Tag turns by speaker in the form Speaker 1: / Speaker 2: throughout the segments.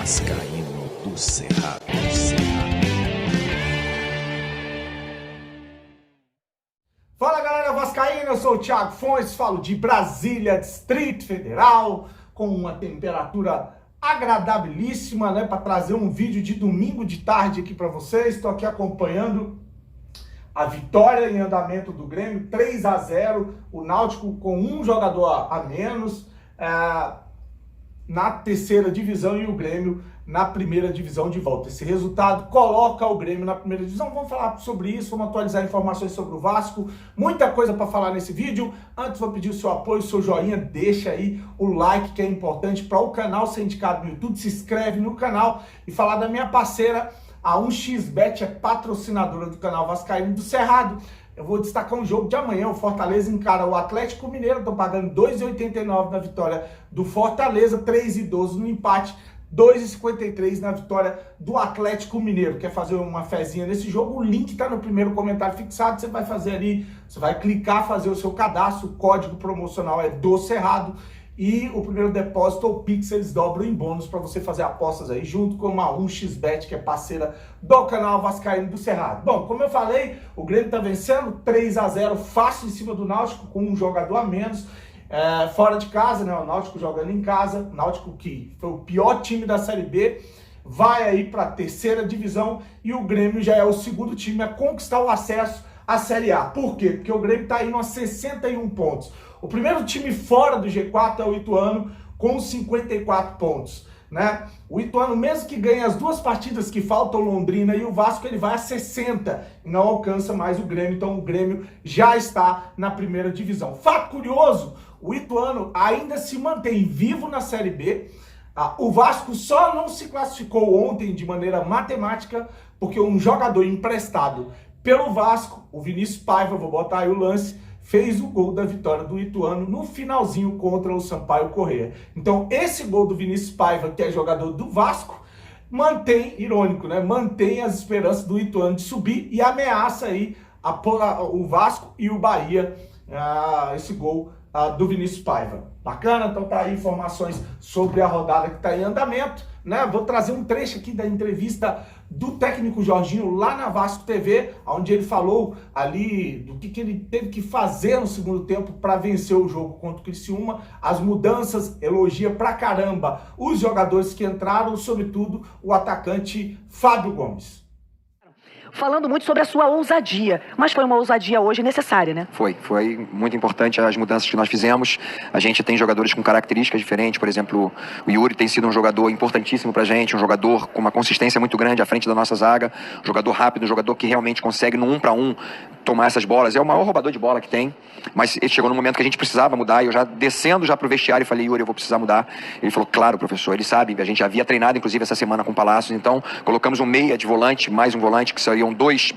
Speaker 1: Vascaíno do Cerrado.
Speaker 2: Fala galera vascaína, eu sou o Thiago Fontes, falo de Brasília, Distrito Federal, com uma temperatura agradabilíssima, né, para trazer um vídeo de domingo de tarde aqui para vocês. Estou aqui acompanhando a vitória em andamento do Grêmio, 3-0, o Náutico com um jogador a menos na terceira divisão e o Grêmio na primeira divisão de volta. Esse resultado coloca o Grêmio na primeira divisão. Vamos falar sobre isso, vamos atualizar informações sobre o Vasco. Muita coisa para falar nesse vídeo. Antes vou pedir o seu apoio, o seu joinha, deixa aí o like que é importante para o canal ser indicado no YouTube. Se inscreve no canal e falar da minha parceira, a 1xBet, é patrocinadora do canal Vascaíno do Cerrado. Eu vou destacar um jogo de amanhã, o Fortaleza encara o Atlético Mineiro, estou pagando 2,89 na vitória do Fortaleza, 3,12 no empate, 2,53 na vitória do Atlético Mineiro. Quer fazer uma fezinha nesse jogo? O link está no primeiro comentário fixado, você vai fazer ali, você vai clicar, fazer o seu cadastro, o código promocional é do Cerrado, e o primeiro depósito ou Pix eles dobram em bônus para você fazer apostas aí, junto com a 1xBet, que é parceira do canal Vascaíno do Cerrado. Bom, como eu falei, o Grêmio está vencendo 3-0 fácil em cima do Náutico, com um jogador a menos, fora de casa, né? O Náutico jogando em casa, o Náutico que foi o pior time da Série B, vai aí para a terceira divisão e o Grêmio já é o segundo time a conquistar o acesso à Série A. Por quê? Porque o Grêmio está indo a 61 pontos. O primeiro time fora do G4 é o Ituano, com 54 pontos, né? O Ituano, mesmo que ganhe as duas partidas que faltam, Londrina e o Vasco, ele vai a 60 e não alcança mais o Grêmio. Então o Grêmio já está na primeira divisão. Fato curioso, o Ituano ainda se mantém vivo na Série B. O Vasco só não se classificou ontem de maneira matemática porque um jogador emprestado pelo Vasco, o Vinícius Paiva, vou botar aí o lance, fez o gol da vitória do Ituano no finalzinho contra o Sampaio Corrêa. Então esse gol do Vinícius Paiva, que é jogador do Vasco, mantém, irônico, né? Mantém as esperanças do Ituano de subir e ameaça aí o Vasco e o Bahia, esse gol do Vinícius Paiva. Bacana? Então tá aí informações sobre a rodada que está em andamento, né? Vou trazer um trecho aqui da entrevista do técnico Jorginho lá na Vasco TV, onde ele falou ali do que ele teve que fazer no segundo tempo para vencer o jogo contra o Criciúma, as mudanças, elogia pra caramba os jogadores que entraram, sobretudo o atacante Fábio Gomes.
Speaker 3: Falando muito sobre a sua ousadia, mas foi uma ousadia hoje necessária, né?
Speaker 4: Foi muito importante as mudanças que nós fizemos. A gente tem jogadores com características diferentes, por exemplo, o Yuri tem sido um jogador importantíssimo pra gente, um jogador com uma consistência muito grande à frente da nossa zaga, um jogador rápido, um jogador que realmente consegue no 1 para 1 tomar essas bolas, é o maior roubador de bola que tem, mas ele chegou no momento que a gente precisava mudar, e eu já descendo já pro vestiário e falei, Yuri, eu vou precisar mudar. Ele falou, claro, professor, ele sabe, a gente já havia treinado inclusive essa semana com o Palácios, então colocamos um meia de volante, mais um volante, que seriam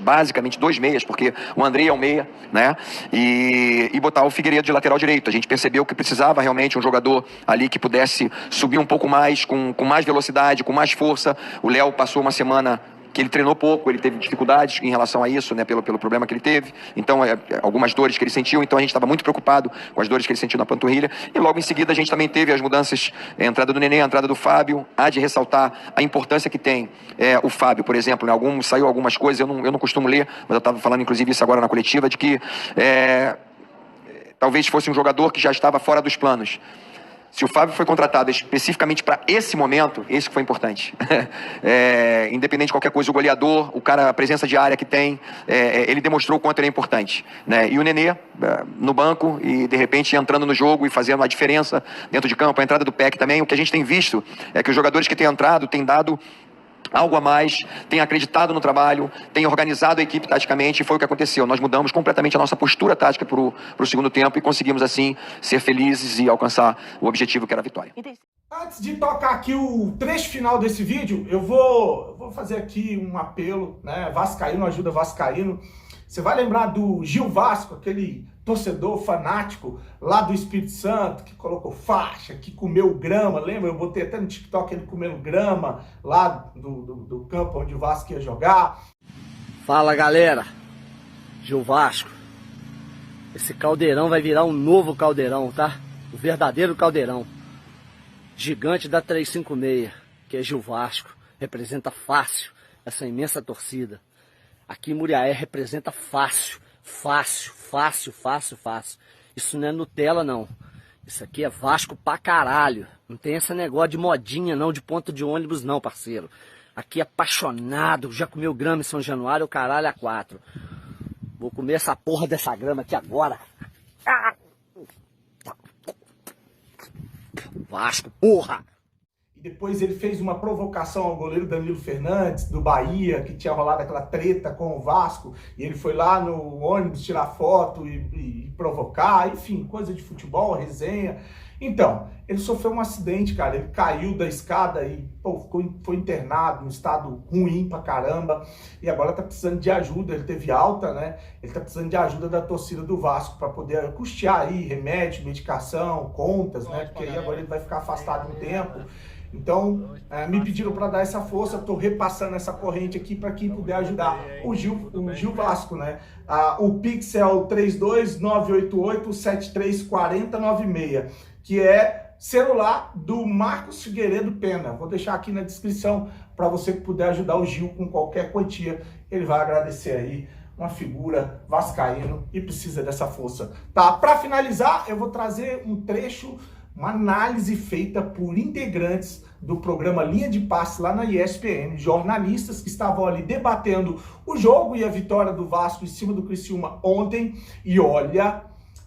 Speaker 4: basicamente dois meias, porque o André é um meia, né, e botar o Figueiredo de lateral direito. A gente percebeu que precisava realmente um jogador ali que pudesse subir um pouco mais, com mais velocidade, com mais força. O Léo passou uma semana que ele treinou pouco, ele teve dificuldades em relação a isso, né, pelo problema que ele teve, então algumas dores que ele sentiu, então a gente estava muito preocupado com as dores que ele sentiu na panturrilha, e logo em seguida a gente também teve as mudanças, a entrada do Nenê, a entrada do Fábio. Há de ressaltar a importância que tem o Fábio, por exemplo, né, saiu algumas coisas, eu não costumo ler, mas eu estava falando inclusive isso agora na coletiva, de que talvez fosse um jogador que já estava fora dos planos. Se o Fábio foi contratado especificamente para esse momento, esse que foi importante. Independente de qualquer coisa, o goleador, o cara, a presença de área que tem, ele demonstrou o quanto ele é importante, né? E o Nenê no banco e de repente entrando no jogo e fazendo a diferença dentro de campo, a entrada do PEC também. O que a gente tem visto é que os jogadores que têm entrado têm dado algo a mais, tem acreditado no trabalho, tem organizado a equipe taticamente, e foi o que aconteceu. Nós mudamos completamente a nossa postura tática para o segundo tempo e conseguimos assim ser felizes e alcançar o objetivo que era a vitória.
Speaker 2: Antes de tocar aqui o trecho final desse vídeo, eu vou fazer aqui um apelo, né? Vascaíno ajuda Vascaíno. Você vai lembrar do Gil Vasco, aquele torcedor fanático lá do Espírito Santo, que colocou faixa, que comeu grama, lembra? Eu botei até no TikTok ele comendo grama lá do campo onde o Vasco ia jogar.
Speaker 5: Fala galera, Gil Vasco, esse caldeirão vai virar um novo caldeirão, tá? O verdadeiro caldeirão, gigante da 356, aqui é Gil Vasco, representa fácil essa imensa torcida. Aqui em Muriaé representa fácil. Isso não é Nutella, não. Isso aqui é Vasco pra caralho. Não tem esse negócio de modinha, não, de ponto de ônibus, não, parceiro. Aqui é apaixonado, já comeu grama em São Januário, o caralho a 4. Vou comer essa porra dessa grama aqui agora. Vasco, porra!
Speaker 2: Depois ele fez uma provocação ao goleiro Danilo Fernandes, do Bahia, que tinha rolado aquela treta com o Vasco, e ele foi lá no ônibus tirar foto e provocar, enfim, coisa de futebol, resenha. Então, ele sofreu um acidente, cara, ele caiu da escada e foi internado, num estado ruim pra caramba, e agora tá precisando de ajuda, ele teve alta, né? Ele tá precisando de ajuda da torcida do Vasco para poder custear aí remédio, medicação, contas, né? Porque aí agora ele vai ficar afastado um tempo. Então, me pediram para dar essa força, estou repassando essa corrente aqui para quem puder ajudar o Gil Vasco, né? O Pixel 32988734096, que é celular do Marcos Figueiredo Pena. Vou deixar aqui na descrição para você que puder ajudar o Gil com qualquer quantia. Ele vai agradecer aí, uma figura vascaíno e precisa dessa força. Tá? Para finalizar, eu vou trazer um trecho, uma análise feita por integrantes do programa Linha de Passe lá na ESPN, jornalistas que estavam ali debatendo o jogo e a vitória do Vasco em cima do Criciúma ontem, e olha,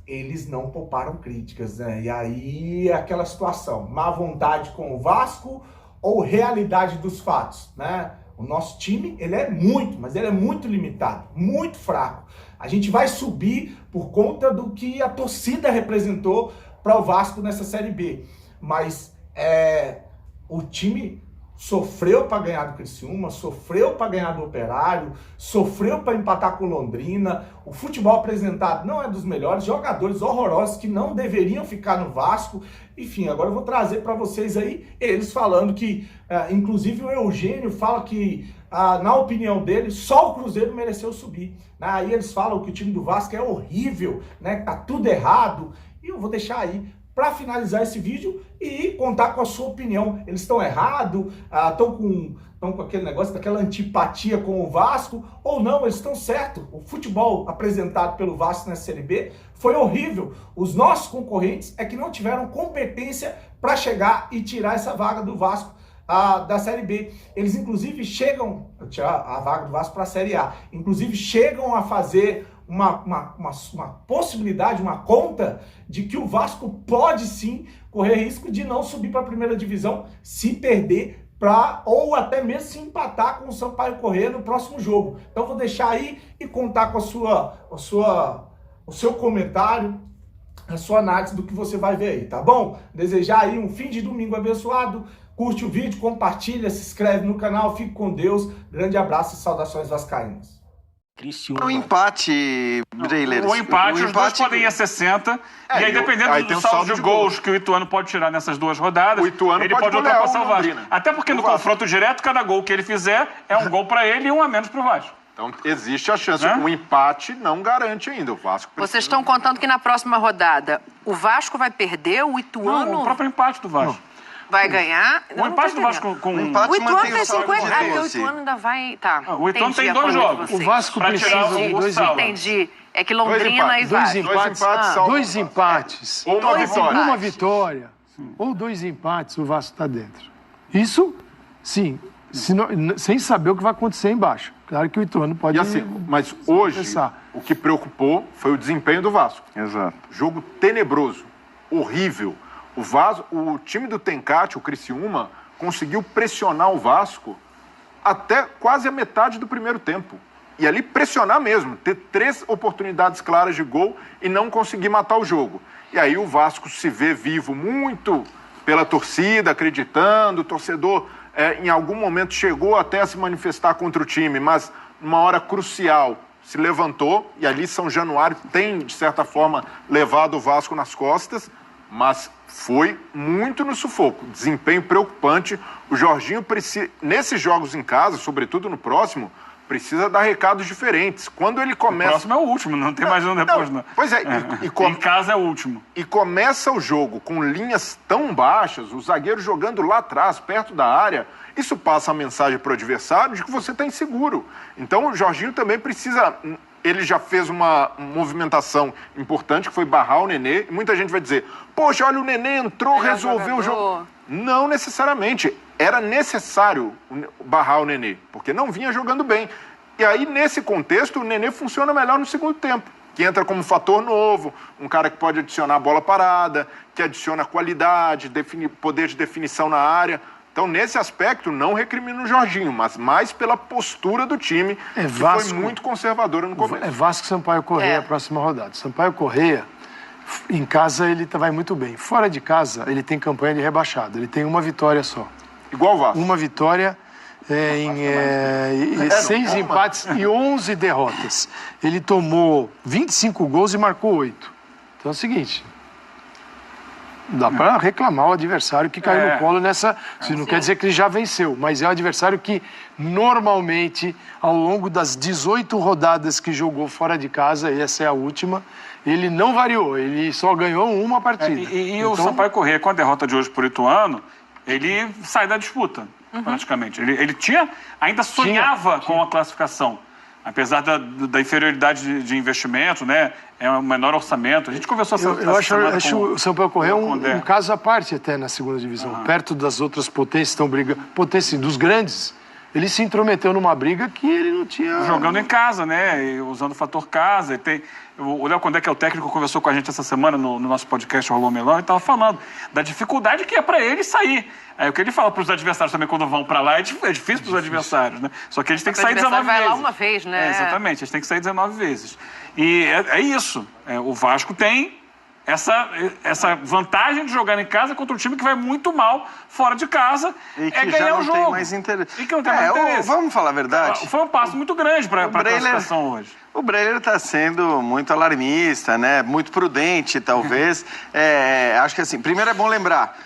Speaker 2: eles não pouparam críticas, né? E aí aquela situação, má vontade com o Vasco ou realidade dos fatos, né? O nosso time, ele é muito, mas ele é muito limitado, muito fraco. A gente vai subir por conta do que a torcida representou para o Vasco nessa Série B, mas o time sofreu para ganhar do Criciúma, sofreu para ganhar do Operário, sofreu para empatar com Londrina. O futebol apresentado não é dos melhores, jogadores horrorosos que não deveriam ficar no Vasco. Enfim, agora eu vou trazer para vocês aí eles falando que, inclusive o Eugênio fala que, na opinião dele, só o Cruzeiro mereceu subir. Aí eles falam que o time do Vasco é horrível, né? Tá tudo errado. E eu vou deixar aí para finalizar esse vídeo e contar com a sua opinião. Eles estão errados? Estão com aquele negócio, daquela antipatia com o Vasco? Ou não, eles estão certos? O futebol apresentado pelo Vasco na Série B foi horrível. Os nossos concorrentes é que não tiveram competência para chegar e tirar essa vaga do Vasco da Série B. Eles, inclusive, chegam a tirar a vaga do Vasco para a Série A. Inclusive, chegam a fazer uma possibilidade, uma conta de que o Vasco pode sim correr risco de não subir para a primeira divisão se perder ou até mesmo se empatar com o Sampaio Corrêa no próximo jogo. Então vou deixar aí e contar com o seu comentário, a sua análise do que você vai ver aí, tá bom? Desejar aí um fim de domingo abençoado. Curte o vídeo, compartilha, se inscreve no canal, fique com Deus. Grande abraço e saudações vascaínas.
Speaker 4: O empate, Breiler.
Speaker 6: O empate, os dois podem ir a 60. E aí, dependendo do saldo de gols que o Ituano pode tirar nessas duas rodadas, ele pode ultrapassar o Vasco. Até porque no confronto direto, cada gol que ele fizer é um gol para ele e um a menos para o Vasco.
Speaker 7: Então existe a chance. Um empate não garante ainda. O Vasco precisa...
Speaker 8: Vocês estão contando que na próxima rodada o Vasco vai perder, o Ituano...
Speaker 6: Não, o próprio empate do Vasco.
Speaker 8: Vai ganhar?
Speaker 6: O empate do Vasco com...
Speaker 8: O Ituano tem 50... porque o Ituano ainda vai... Tá.
Speaker 6: O Ituano tem 2 jogos.
Speaker 9: O Vasco precisa de 2 empates.
Speaker 8: Entendi. É que Londrina e Vasco.
Speaker 9: 2 empates.
Speaker 7: Ou uma vitória.
Speaker 9: Uma vitória. Ou 2 empates, o Vasco está dentro. Isso, sim, sem saber o que vai acontecer embaixo. Claro que o Ituano pode...
Speaker 7: E assim, mas hoje, o que preocupou foi o desempenho do Vasco.
Speaker 6: Exato.
Speaker 7: Jogo tenebroso, horrível. O time do Tencate, o Criciúma, conseguiu pressionar o Vasco até quase a metade do primeiro tempo. E ali pressionar mesmo, ter 3 oportunidades claras de gol e não conseguir matar o jogo. E aí o Vasco se vê vivo muito pela torcida, acreditando, o torcedor em algum momento chegou até a se manifestar contra o time, mas numa hora crucial se levantou, e ali São Januário tem, de certa forma, levado o Vasco nas costas, mas foi muito no sufoco, desempenho preocupante. O Jorginho precisa, nesses jogos em casa, sobretudo no próximo, precisa dar recados diferentes. Quando ele começa...
Speaker 6: O próximo é o último, não tem mais um depois, não.
Speaker 7: Pois é.
Speaker 6: Em casa é o último.
Speaker 7: E começa o jogo com linhas tão baixas, o zagueiro jogando lá atrás, perto da área, isso passa a mensagem para o adversário de que você está inseguro. Então o Jorginho também precisa... Ele já fez uma movimentação importante, que foi barrar o Nenê. E muita gente vai dizer, poxa, olha, o Nenê entrou, resolveu o jogo. Não necessariamente. Era necessário barrar o Nenê, porque não vinha jogando bem. E aí, nesse contexto, o Nenê funciona melhor no segundo tempo, que entra como fator novo, um cara que pode adicionar bola parada, que adiciona qualidade, poder de definição na área. Então, nesse aspecto, não recrimino o Jorginho, mas mais pela postura do time, que foi muito conservadora no começo.
Speaker 9: É Vasco e Sampaio Corrêa a próxima rodada. Sampaio Corrêa, em casa, ele vai muito bem. Fora de casa, ele tem campanha de rebaixado. Ele tem uma vitória só.
Speaker 7: Igual o Vasco.
Speaker 9: Uma vitória em 6 empates e 11 derrotas. Ele tomou 25 gols e marcou 8. Então é o seguinte... Dá para reclamar o adversário que caiu no colo nessa... Não quer dizer que ele já venceu, mas é um adversário que, normalmente, ao longo das 18 rodadas que jogou fora de casa, e essa é a última, ele não variou, ele só ganhou uma partida.
Speaker 6: Então... o Sampaio Corrêa, com a derrota de hoje por Ituano, ele sai da disputa, praticamente. Ele ainda sonhava com a classificação. Apesar da inferioridade de investimento, né? É um menor orçamento. A gente conversou
Speaker 9: Eu acho o Sampaio Corrêa um caso à parte até na segunda divisão. Perto das outras potências estão brigando. Potência dos grandes, ele se intrometeu numa briga que ele não tinha...
Speaker 6: Jogando em casa, né? E usando o fator casa. O Léo Condé, que é o técnico, conversou com a gente essa semana no nosso podcast Rolou Melão e estava falando da dificuldade que é para ele sair. Aí o que ele fala para os adversários também quando vão para lá é difícil para os adversários, né? Só que eles têm que sair 19 vezes.
Speaker 8: Vai lá uma vez, né?
Speaker 6: Exatamente, eles têm que sair 19 vezes. E é isso. O Vasco tem essa vantagem de jogar em casa contra um time que vai muito mal fora de casa.
Speaker 10: E que ganhar o jogo. Tem mais interesse.
Speaker 6: E que não tem mais interesse.
Speaker 10: Vamos falar a verdade?
Speaker 6: Foi um passo muito grande para a classificação hoje.
Speaker 10: O Breyer está sendo muito alarmista, né? Muito prudente, talvez. Acho que assim, primeiro é bom lembrar,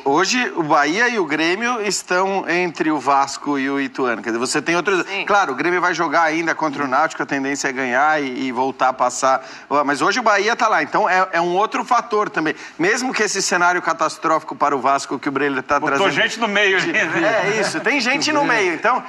Speaker 10: hoje o Bahia e o Grêmio estão entre o Vasco e o Ituano. Quer dizer, você tem outros... Sim. Claro, o Grêmio vai jogar ainda contra o Náutico, a tendência é ganhar e voltar a passar. Mas hoje o Bahia está lá, então é um outro fator também. Mesmo que esse cenário catastrófico para o Vasco que o Breyer está trazendo...
Speaker 6: Botou gente no meio ali, né?
Speaker 10: É isso, tem gente no meio. Então,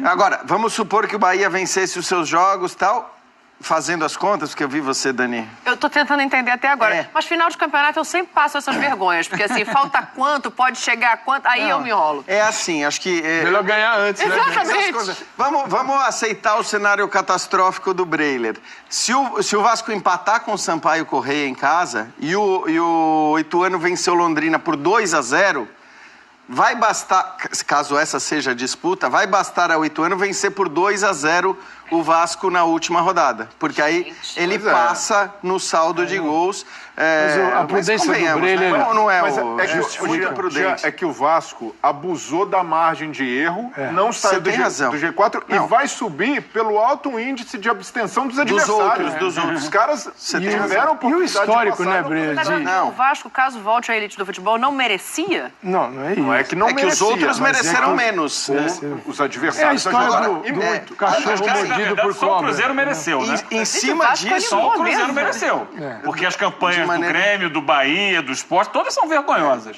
Speaker 10: agora, vamos supor que o Bahia vencesse os seus jogos, tal, fazendo as contas, porque eu vi você, Dani.
Speaker 8: Eu tô tentando entender até agora. Mas final de campeonato eu sempre passo essas vergonhas, porque assim, falta quanto, pode chegar a quanto, aí eu me enrolo.
Speaker 10: É assim, acho que...
Speaker 9: Melhor ganhar antes,
Speaker 8: exatamente,
Speaker 10: né? Vamos aceitar o cenário catastrófico do Breyer. Se o Vasco empatar com o Sampaio Corrêa em casa e o Ituano venceu Londrina por 2-0, vai bastar, caso essa seja a disputa, vai bastar ao Ituano vencer por 2-0 o Vasco na última rodada. Porque aí ele passa no saldo de gols.
Speaker 9: A prudência do Breyer...
Speaker 10: Não é muito prudente.
Speaker 7: É que o Vasco abusou da margem de erro, não saiu do G4 e vai subir pelo alto índice de abstenção dos adversários.
Speaker 10: Dos outros.
Speaker 7: Os caras tiveram oportunidade.
Speaker 9: E o histórico, né, Breyer?
Speaker 8: O Vasco, caso volte à elite do futebol, não merecia?
Speaker 9: Não é isso.
Speaker 7: Não é que não merecia.
Speaker 10: Os outros mereceram menos.
Speaker 7: Os adversários...
Speaker 9: É a história do cachorro mordido por cobra.
Speaker 6: Só o Cruzeiro mereceu, né?
Speaker 10: Em cima disso,
Speaker 6: só o Cruzeiro mereceu. Porque as campanhas do Grêmio, do Bahia, do Sport, todas são vergonhosas.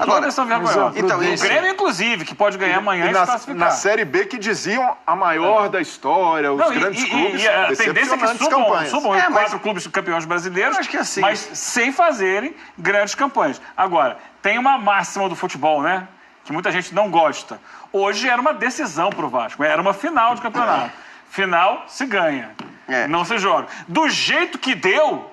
Speaker 6: Todas são vergonhosas.
Speaker 10: Então,
Speaker 6: o Grêmio, inclusive, que pode ganhar amanhã e se classificar.
Speaker 7: Na Série B, que diziam a maior da história, os grandes clubes.
Speaker 6: E a tendência é que subam os 4 clubes campeões brasileiros,
Speaker 10: acho que assim,
Speaker 6: mas sem fazerem grandes campanhas. Agora, tem uma máxima do futebol, né? Que muita gente não gosta. Hoje era uma decisão pro Vasco, era uma final de campeonato. Final se ganha, não se joga. Do jeito que deu,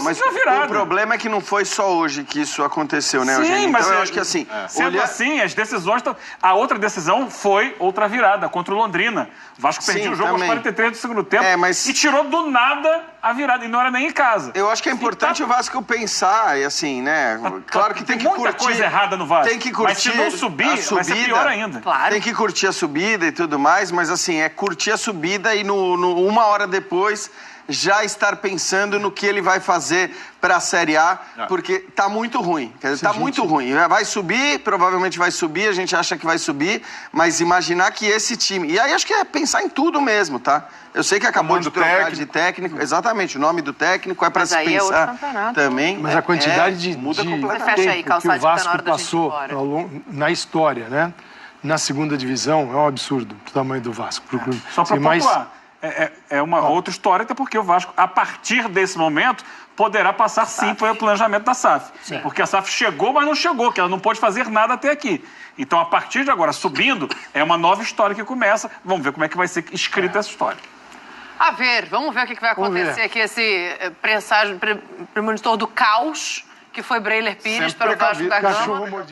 Speaker 10: mas o problema é que não foi só hoje que isso aconteceu, né, Eugênio?
Speaker 6: Sim, mas
Speaker 10: então, eu acho que assim...
Speaker 6: Sendo assim, as decisões... A outra decisão foi outra virada, contra o Londrina. O Vasco perdia o jogo aos 43 do segundo tempo e tirou do nada a virada, e não era nem em casa.
Speaker 10: Eu acho que é importante o Vasco pensar, e assim, né? Claro que tem que curtir...
Speaker 6: muita coisa errada no Vasco.
Speaker 10: Tem que curtir,
Speaker 6: mas se não subir, vai ser pior ainda.
Speaker 8: Claro.
Speaker 10: Tem que curtir a subida e tudo mais, mas assim, curtir a subida e uma hora depois... já estar pensando no que ele vai fazer para a Série A, porque tá muito ruim. Quer dizer, tá muito ruim. Vai subir, provavelmente vai subir, a gente acha que vai subir, mas imaginar que esse time... E aí acho que é pensar em tudo mesmo, tá? Eu sei que acabou de trocar de técnico, exatamente, o nome do técnico é para se pensar também.
Speaker 9: Mas a quantidade de
Speaker 8: Fecha aí,
Speaker 9: tempo que o Vasco passou na história, né? Na segunda divisão, é um absurdo o tamanho do Vasco.
Speaker 6: Só para pontuar, é uma outra história, até porque o Vasco, a partir desse momento, poderá passar sim pelo planejamento da SAF. Sim. Porque a SAF chegou, mas não chegou, que ela não pode fazer nada até aqui. Então, a partir de agora, subindo, é uma nova história que começa. Vamos ver como é que vai ser escrita essa história.
Speaker 8: A ver, vamos ver o que vai acontecer aqui, esse premonitor do caos, que foi Breiler Pires para o Vasco da Gama.